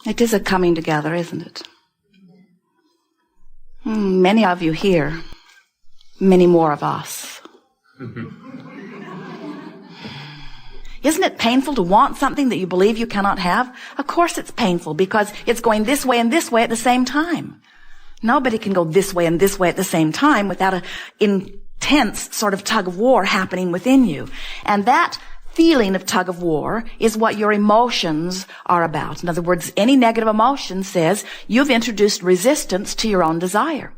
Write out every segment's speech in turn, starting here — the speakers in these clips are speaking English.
It is a coming together, isn't it? Many of you here, many more of us. Isn't it painful to want something that you believe you cannot have? Of course it's painful because it's going this way and this way at the same time. Nobody can go this way and this way at the same time without an intense sort of tug of war happening within you. And that feeling of tug of war is what your emotions are about. In other words, any negative emotion says you've introduced resistance to your own desire.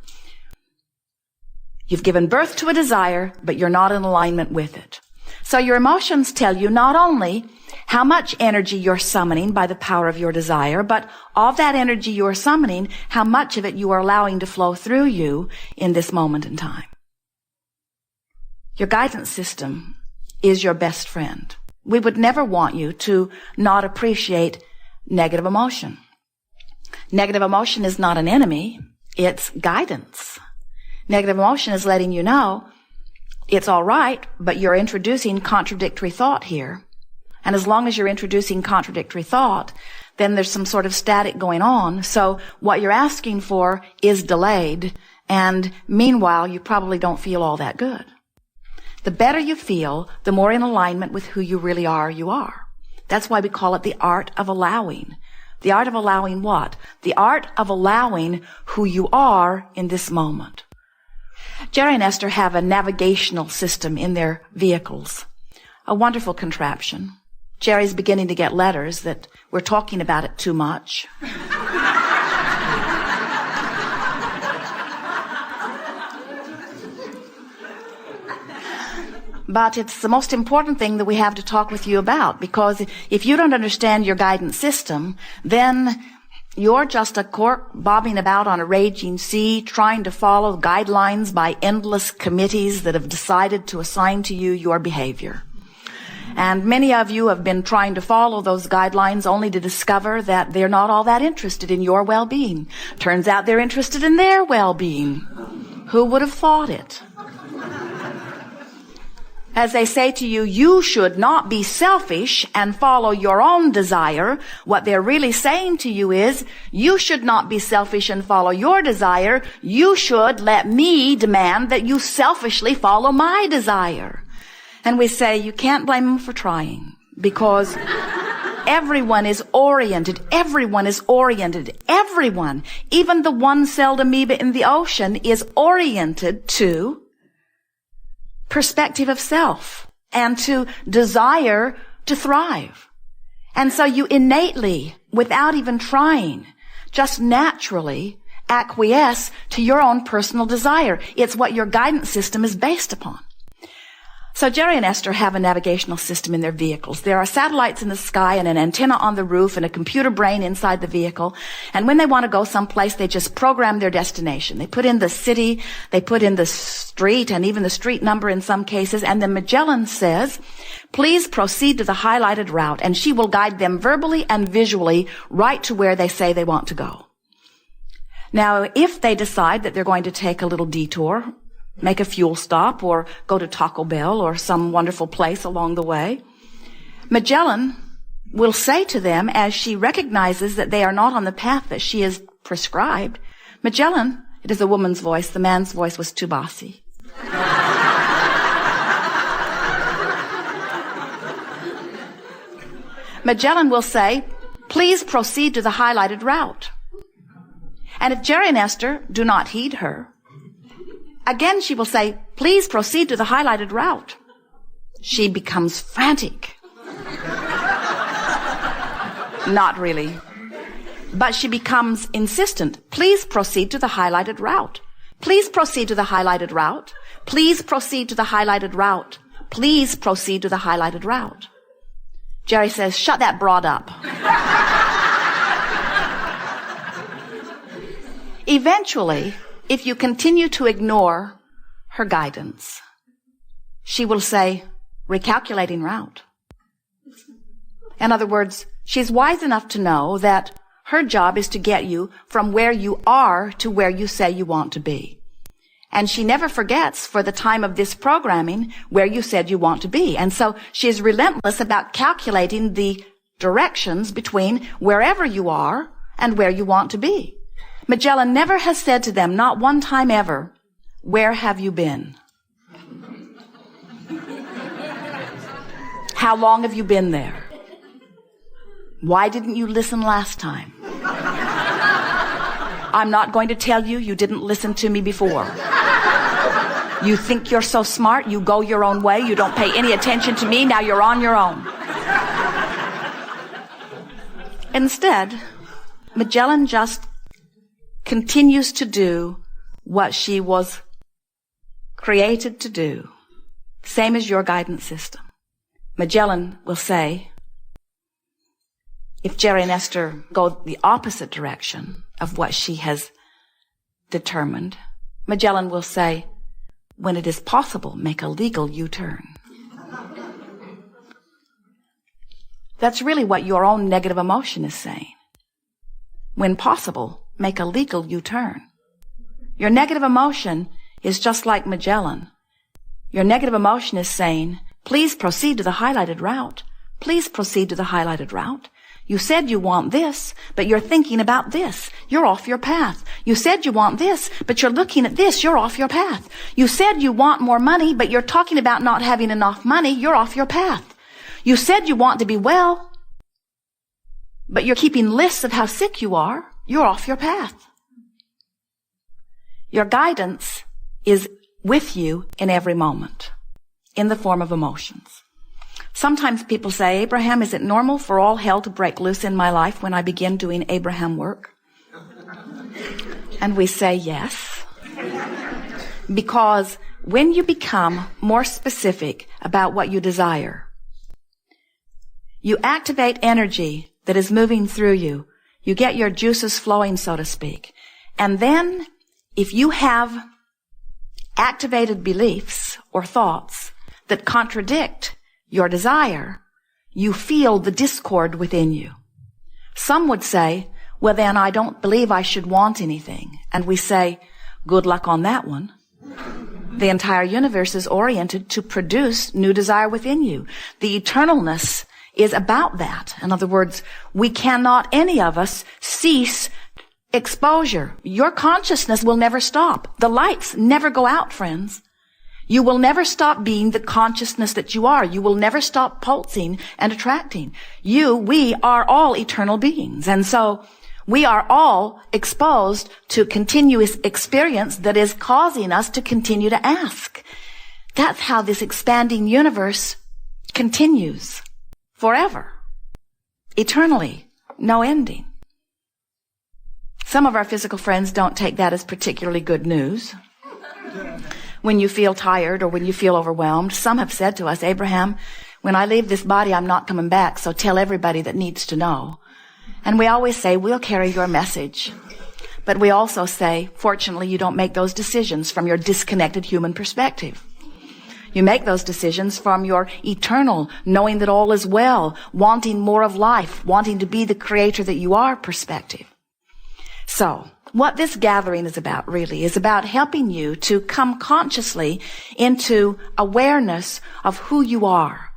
You've given birth to a desire, but you're not in alignment with it. So your emotions tell you not only how much energy you're summoning by the power of your desire, but of that energy you're summoning, how much of it you are allowing to flow through you in this moment in time. Your guidance system is your best friend. We would never want you to not appreciate negative emotion. Negative emotion is not an enemy, it's guidance. Negative emotion is letting you know it's all right, but you're introducing contradictory thought here. And as long as you're introducing contradictory thought, then there's some sort of static going on. So what you're asking for is delayed. And meanwhile, you probably don't feel all that good. The better you feel, the more in alignment with who you really are, you are. That's why we call it the art of allowing. The art of allowing what? The art of allowing who you are in this moment. Jerry and Esther have a navigational system in their vehicles. A wonderful contraption. Jerry's beginning to get letters that we're talking about it too much. But it's the most important thing that we have to talk with you about, because if you don't understand your guidance system, then you're just a cork bobbing about on a raging sea, trying to follow guidelines by endless committees that have decided to assign to you your behavior. And many of you have been trying to follow those guidelines only to discover that they're not all that interested in your well-being. Turns out they're interested in their well-being. Who would have thought it? As they say to you, you should not be selfish and follow your own desire. What they're really saying to you is, you should not be selfish and follow your desire. You should let me demand that you selfishly follow my desire. And we say, you can't blame them for trying, because everyone is oriented. Everyone is oriented. Everyone, even the one-celled amoeba in the ocean, is oriented to perspective of self and to desire to thrive. And so you innately, without even trying, just naturally acquiesce to your own personal desire. It's what your guidance system is based upon. So Jerry and Esther have a navigational system in their vehicles. There are satellites in the sky and an antenna on the roof and a computer brain inside the vehicle. And when they want to go someplace, they just program their destination. They put in the city, they put in the street, and even the street number in some cases. And then Magellan says, please proceed to the highlighted route. And she will guide them verbally and visually right to where they say they want to go. Now, if they decide that they're going to take a little detour, make a fuel stop, or go to Taco Bell or some wonderful place along the way, Magellan will say to them, as she recognizes that they are not on the path that she has prescribed, Magellan, it is a woman's voice, the man's voice was too bossy. Magellan will say, please proceed to the highlighted route. And if Jerry and Esther do not heed her, again, she will say, please proceed to the highlighted route. She becomes frantic. Not really. But she becomes insistent. Please proceed to the highlighted route. Please proceed to the highlighted route. Please proceed to the highlighted route. Please proceed to the highlighted route. Jerry says, shut that broad up. Eventually, if you continue to ignore her guidance, she will say, recalculating route. In other words, she's wise enough to know that her job is to get you from where you are to where you say you want to be. And she never forgets, for the time of this programming, where you said you want to be. And so she is relentless about calculating the directions between wherever you are and where you want to be. Magellan never has said to them, not one time ever, where have you been? How long have you been there? Why didn't you listen last time? I'm not going to tell you you didn't listen to me before. You think you're so smart, you go your own way, you don't pay any attention to me, now you're on your own. Instead, Magellan just continues to do what she was created to do, same as your guidance system. Magellan will say, if Jerry and Esther go the opposite direction of what she has determined, Magellan will say, when it is possible, make a legal U-turn. That's really what your own negative emotion is saying. When possible, make a legal U-turn. Your negative emotion is just like Magellan. Your negative emotion is saying, please proceed to the highlighted route. Please proceed to the highlighted route. You said you want this, but you're thinking about this. You're off your path. You said you want this, but you're looking at this. You're off your path. You said you want more money, but you're talking about not having enough money. You're off your path. You said you want to be well, but you're keeping lists of how sick you are. You're off your path. Your guidance is with you in every moment, in the form of emotions. Sometimes people say, Abraham, is it normal for all hell to break loose in my life when I begin doing Abraham work? And we say yes. Because when you become more specific about what you desire, you activate energy that is moving through you. You get your juices flowing, so to speak. And then, if you have activated beliefs or thoughts that contradict your desire, you feel the discord within you. Some would say, well, then I don't believe I should want anything. And we say, good luck on that one. The entire universe is oriented to produce new desire within you. The eternalness is about that. In other words, we cannot, any of us, cease exposure. Your consciousness will never stop. The lights never go out, friends. You will never stop being the consciousness that you are. You will never stop pulsing and attracting. We are all eternal beings. And so we are all exposed to continuous experience that is causing us to continue to ask. That's how this expanding universe continues forever, eternally, no ending. Some of our physical friends don't take that as particularly good news. When you feel tired or when you feel overwhelmed, some have said to us, Abraham, when I leave this body, I'm not coming back, so tell everybody that needs to know. And we always say, we'll carry your message. But we also say, fortunately, you don't make those decisions from your disconnected human perspective. You make those decisions from your eternal, knowing that all is well, wanting more of life, wanting to be the creator that you are perspective. So, what this gathering is about really is about helping you to come consciously into awareness of who you are.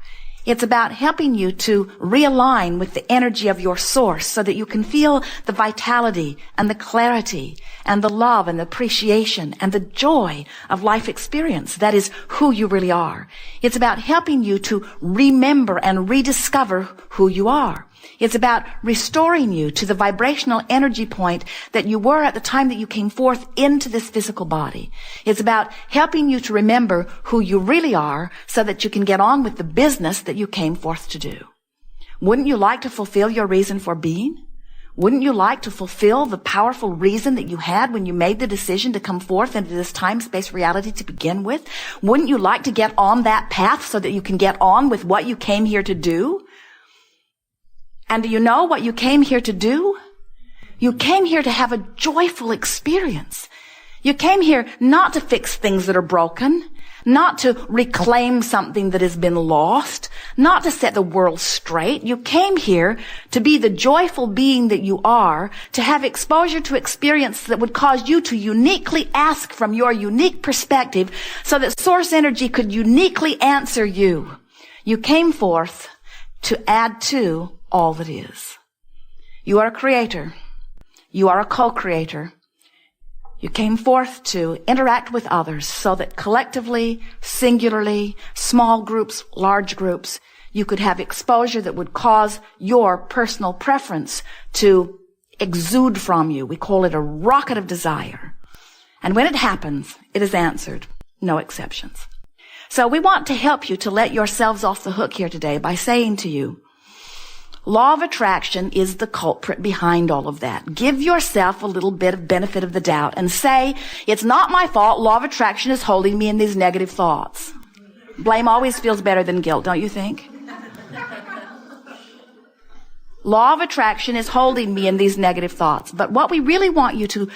It's about helping you to realign with the energy of your source so that you can feel the vitality and the clarity and the love and the appreciation and the joy of life experience. That is who you really are. It's about helping you to remember and rediscover who you are. It's about restoring you to the vibrational energy point that you were at the time that you came forth into this physical body. It's about helping you to remember who you really are so that you can get on with the business that you came forth to do. Wouldn't you like to fulfill your reason for being? Wouldn't you like to fulfill the powerful reason that you had when you made the decision to come forth into this time-space reality to begin with? Wouldn't you like to get on that path so that you can get on with what you came here to do? And do you know what you came here to do? You came here to have a joyful experience. You came here not to fix things that are broken, not to reclaim something that has been lost, not to set the world straight. You came here to be the joyful being that you are, to have exposure to experience that would cause you to uniquely ask from your unique perspective so that source energy could uniquely answer you. You came forth to add to all that is. You are a creator. You are a co-creator. You came forth to interact with others so that collectively, singularly, small groups, large groups, you could have exposure that would cause your personal preference to exude from you. We call it a rocket of desire. And when it happens, it is answered. No exceptions. So we want to help you to let yourselves off the hook here today by saying to you, law of attraction is the culprit behind all of that. Give yourself a little bit of benefit of the doubt and say, it's not my fault. Law of attraction is holding me in these negative thoughts. Blame always feels better than guilt, don't you think? Law of attraction is holding me in these negative thoughts. But what we really want you to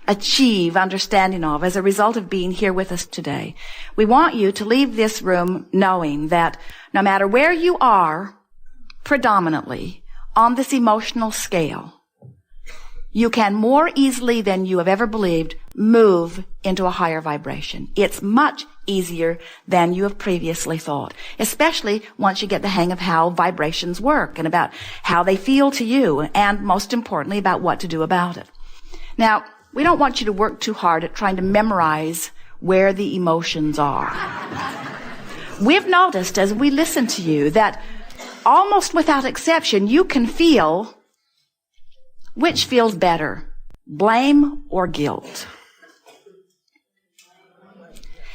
achieve understanding of as a result of being here with us today, we want you to leave this room knowing that no matter where you are, predominantly on this emotional scale, you can more easily than you have ever believed move into a higher vibration. It's much easier than you have previously thought, especially once you get the hang of how vibrations work and about how they feel to you, and most importantly, about what to do about it. Now, we don't want you to work too hard at trying to memorize where the emotions are. We've noticed as we listen to you that almost without exception, you can feel which feels better, blame or guilt.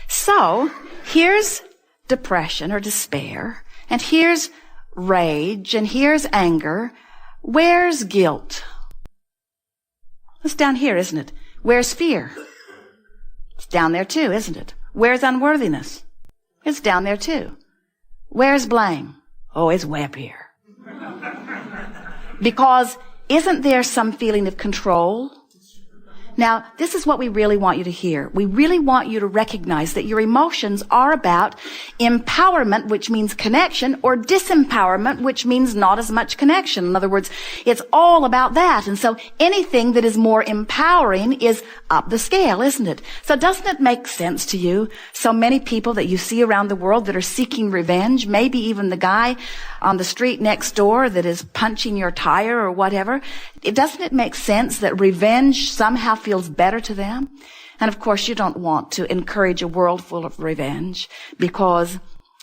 So, here's depression or despair, and here's rage, and here's anger. Where's guilt? It's down here, isn't it? Where's fear? It's down there too, isn't it? Where's unworthiness? It's down there too. Where's blame? Oh, it's way up here. Because isn't there some feeling of control? Now, this is what we really want you to hear. We really want you to recognize that your emotions are about empowerment, which means connection, or disempowerment, which means not as much connection. In other words, it's all about that. And so anything that is more empowering is up the scale, isn't it? So doesn't it make sense to you? So many people that you see around the world that are seeking revenge, maybe even the guy on the street next door that is punching your tire or whatever, doesn't it make sense that revenge somehow feels better to them? And of course, you don't want to encourage a world full of revenge, because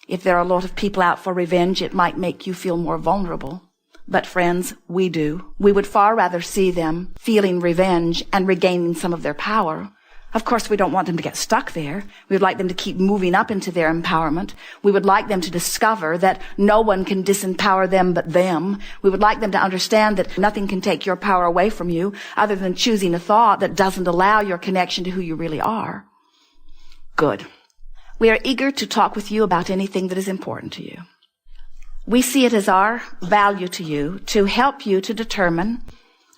if there are a lot of people out for revenge, it might make you feel more vulnerable. But friends, we do. We would far rather see them feeling revenge and regaining some of their power. Of course, we don't want them to get stuck there. We would like them to keep moving up into their empowerment. We would like them to discover that no one can disempower them but them. We would like them to understand that nothing can take your power away from you other than choosing a thought that doesn't allow your connection to who you really are. Good. We are eager to talk with you about anything that is important to you. We see it as our value to you to help you to determine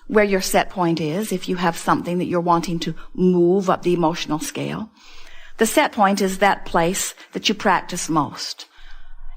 where your set point is, if you have something that you're wanting to move up the emotional scale. The set point is that place that you practice most.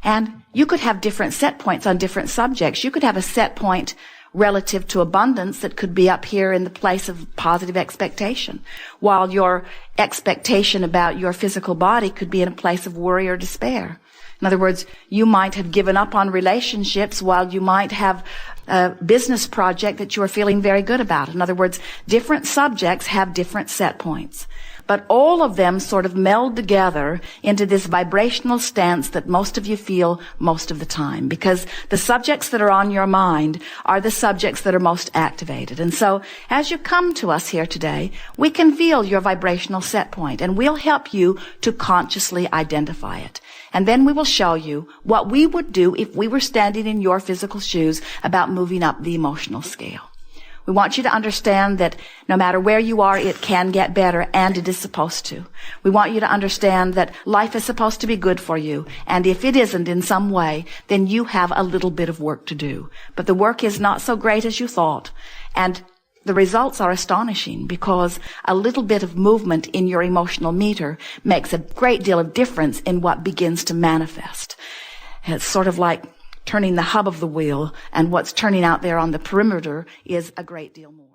And you could have different set points on different subjects. You could have a set point relative to abundance that could be up here in the place of positive expectation, while your expectation about your physical body could be in a place of worry or despair. In other words, you might have given up on relationships while you might have a business project that you are feeling very good about. In other words, different subjects have different set points. But all of them sort of meld together into this vibrational stance that most of you feel most of the time, because the subjects that are on your mind are the subjects that are most activated. And so as you come to us here today, we can feel your vibrational set point, and we'll help you to consciously identify it. And then we will show you what we would do if we were standing in your physical shoes about moving up the emotional scale. We want you to understand that no matter where you are, it can get better, and it is supposed to. We want you to understand that life is supposed to be good for you, and if it isn't in some way, then you have a little bit of work to do. But the work is not so great as you thought, and the results are astonishing, because a little bit of movement in your emotional meter makes a great deal of difference in what begins to manifest. It's sort of like turning the hub of the wheel, and what's turning out there on the perimeter is a great deal more.